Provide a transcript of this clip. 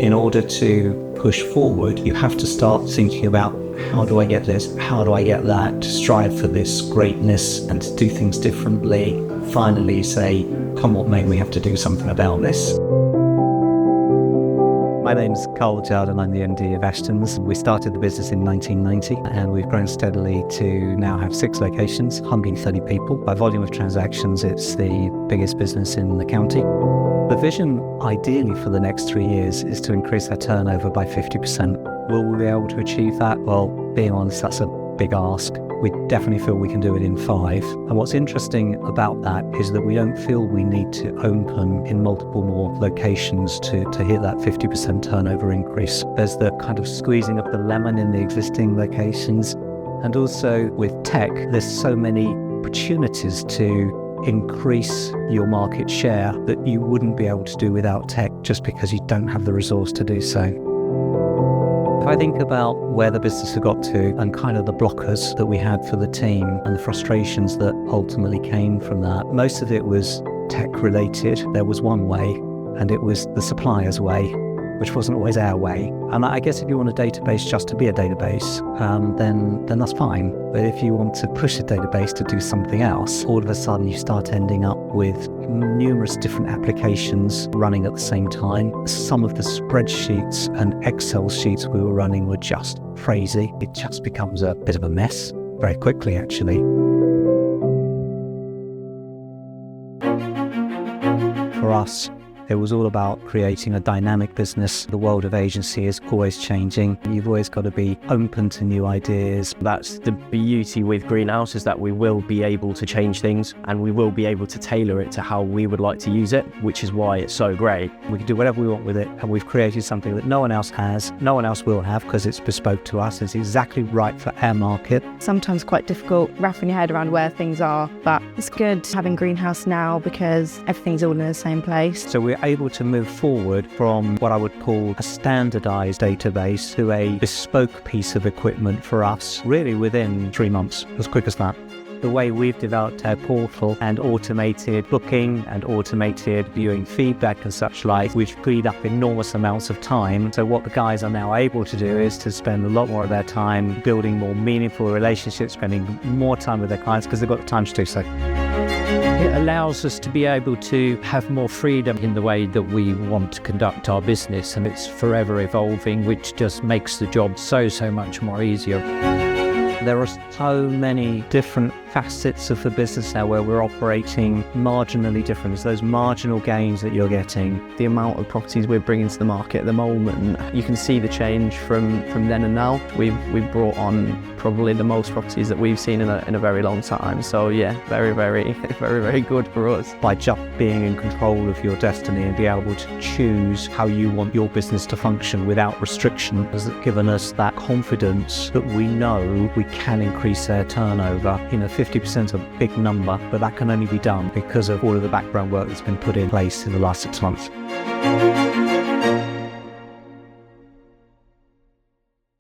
In order to push forward, you have to start thinking about, how do I get this? How do I get that? To strive for this greatness and to do things differently. Finally say, come what may, we have to do something about this. My name's Karl and I'm the MD of Ashtons. We started the business in 1990 and we've grown steadily to now have 6 locations, 130 people. By volume of transactions, it's the biggest business in the county. The vision, ideally for the next 3 years, is to increase our turnover by 50%. Will we be able to achieve that? Well, being honest, that's a big ask. We definitely feel we can do it in 5. And what's interesting about that is that we don't feel we need to open in multiple more locations to hit that 50% turnover increase. There's the kind of squeezing of the lemon in the existing locations. And also with tech, there's so many opportunities to increase your market share that you wouldn't be able to do without tech just because you don't have the resource to do so. If I think about where the business has got to and kind of the blockers that we had for the team and the frustrations that ultimately came from that, most of it was tech related. There was one way, and it was the supplier's way, which wasn't always our way. And I guess if you want a database just to be a database, then that's fine. But if you want to push a database to do something else, all of a sudden you start ending up with numerous different applications running at the same time. Some of the spreadsheets and Excel sheets we were running were just crazy. It just becomes a bit of a mess very quickly, actually. For us, it was all about creating a dynamic business. The world of agency is always changing. You've always got to be open to new ideas. That's the beauty with Greenhouse, is that we will be able to change things and we will be able to tailor it to how we would like to use it, which is why it's so great. We can do whatever we want with it, and we've created something that no one else has, no one else will have, because it's bespoke to us. It's exactly right for our market. Sometimes quite difficult wrapping your head around where things are, but it's good having Greenhouse now because everything's all in the same place. So we're able to move forward from what I would call a standardised database to a bespoke piece of equipment for us, really within 3 months, as quick as that. The way we've developed our portal and automated booking and automated viewing feedback and such like, we've freed up enormous amounts of time. So what the guys are now able to do is to spend a lot more of their time building more meaningful relationships, spending more time with their clients because they've got the time to do so. It allows us to be able to have more freedom in the way that we want to conduct our business, and it's forever evolving, which just makes the job so much more easier. There are so many different facets of the business now where we're operating marginally different. It's those marginal gains that you're getting. The amount of properties we're bringing to the market at the moment, you can see the change from then and now. We've brought on probably the most properties that we've seen in a very long time. So yeah, very good for us. By just being in control of your destiny and be able to choose how you want your business to function without restriction has given us that confidence that we know we can increase their turnover. 50% is a big number, but that can only be done because of all of the background work that's been put in place in the last 6 months.